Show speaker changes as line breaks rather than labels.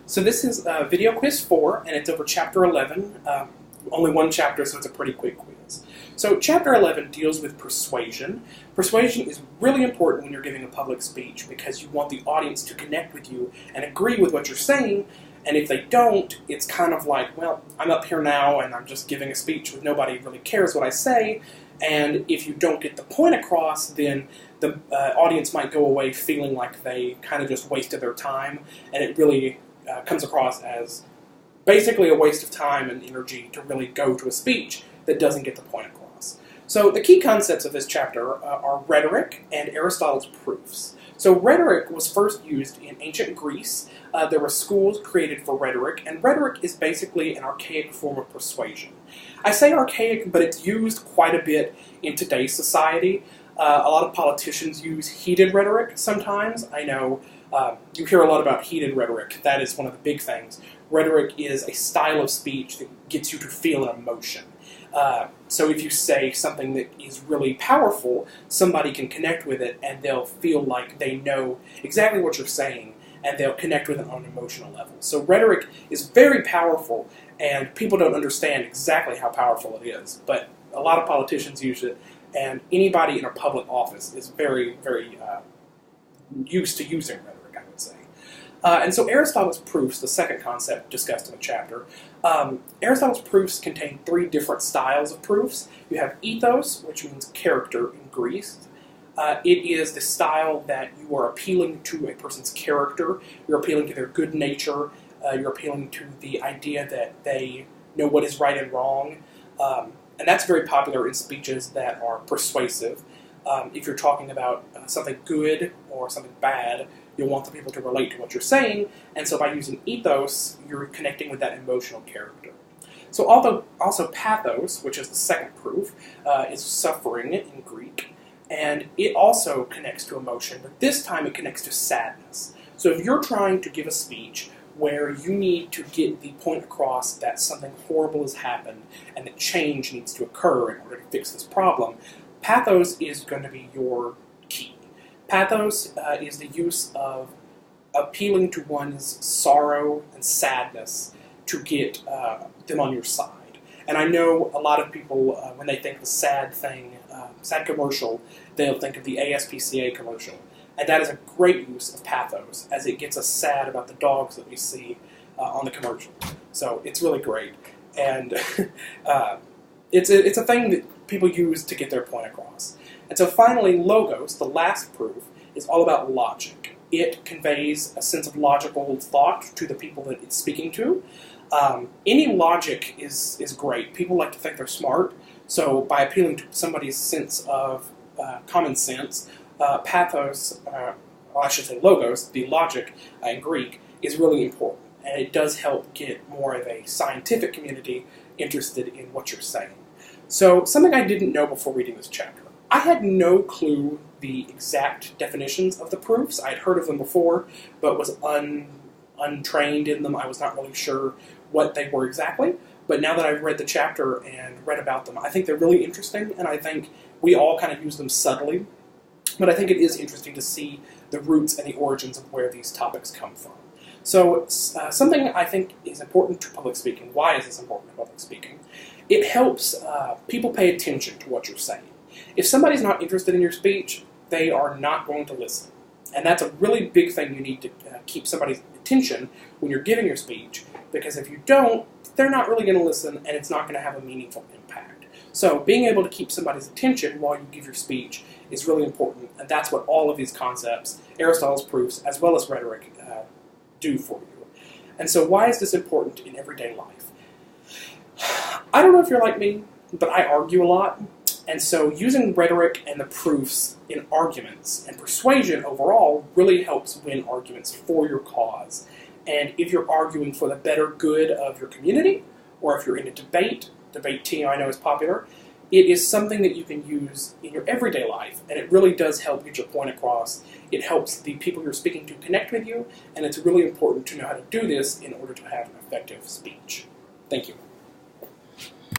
So this is video quiz 4, and it's over chapter 11. Only one chapter, so it's a pretty quick quiz. So chapter 11 deals with persuasion. Persuasion is really important when you're giving a public speech because you want the audience to connect with you and agree with what you're saying. And if they don't, it's kind of like, well, I'm up here now and I'm just giving a speech with nobody really cares what I say. And if you don't get the point across, then the audience might go away feeling like they kind of just wasted their time. And it really comes across as basically a waste of time and energy to really go to a speech that doesn't get the point across. So the key concepts of this chapter are rhetoric and Aristotle's proofs. So rhetoric was first used in ancient Greece. There were schools created for rhetoric, and rhetoric is basically an archaic form of persuasion. I say archaic, but it's used quite a bit in today's society. A lot of politicians use heated rhetoric sometimes. I know you hear a lot about heated rhetoric. That is one of the big things. Rhetoric is a style of speech that gets you to feel an emotion. So if you say something that is really powerful, somebody can connect with it and they'll feel like they know exactly what you're saying and they'll connect with it on an emotional level. So rhetoric is very powerful and people don't understand exactly how powerful it is, but a lot of politicians use it and anybody in a public office is very, very used to using rhetoric, I would say. And so Aristotle's proofs, the second concept discussed in the chapter, Aristotle's proofs contain 3 different styles of proofs. You have ethos, which means character in Greek. It is the style that you are appealing to a person's character, you're appealing to their good nature, you're appealing to the idea that they know what is right and wrong, and that's very popular in speeches that are persuasive. If you're talking about something good or something bad, you'll want the people to relate to what you're saying, and so by using ethos, you're connecting with that emotional character. So also pathos, which is the second proof, is suffering in Greek, and it also connects to emotion, but this time it connects to sadness. So if you're trying to give a speech where you need to get the point across that something horrible has happened and that change needs to occur in order to fix this problem, pathos is going to be your key. Pathos is the use of appealing to one's sorrow and sadness to get them on your side. And I know a lot of people, when they think of a sad thing, sad commercial, they'll think of the ASPCA commercial. And that is a great use of pathos, as it gets us sad about the dogs that we see on the commercial. So it's really great. And it's a thing that people use to get their point across. And so finally, logos, the last proof, is all about logic. It conveys a sense of logical thought to the people that it's speaking to. Any logic is great. People like to think they're smart, so by appealing to somebody's sense of common sense, pathos, or I should say logos, the logic in Greek, is really important. And it does help get more of a scientific community interested in what you're saying. So something I didn't know before reading this chapter. I had no clue the exact definitions of the proofs. I had heard of them before, but was untrained in them. I was not really sure what they were exactly. But now that I've read the chapter and read about them, I think they're really interesting, and I think we all kind of use them subtly. But I think it is interesting to see the roots and the origins of where these topics come from. So something I think is important to public speaking. Why is this important to public speaking? It helps people pay attention to what you're saying. If somebody's not interested in your speech, they are not going to listen. And that's a really big thing you need to keep somebody's attention when you're giving your speech, because if you don't, they're not really going to listen and it's not going to have a meaningful impact. So being able to keep somebody's attention while you give your speech is really important, and that's what all of these concepts, Aristotle's proofs, as well as rhetoric, do for you. And so why is this important in everyday life? I don't know if you're like me, but I argue a lot. And so using rhetoric and the proofs in arguments and persuasion overall really helps win arguments for your cause. And if you're arguing for the better good of your community, or if you're in a debate team I know is popular, it is something that you can use in your everyday life, and it really does help get your point across. It helps the people you're speaking to connect with you, and it's really important to know how to do this in order to have an effective speech. Thank you.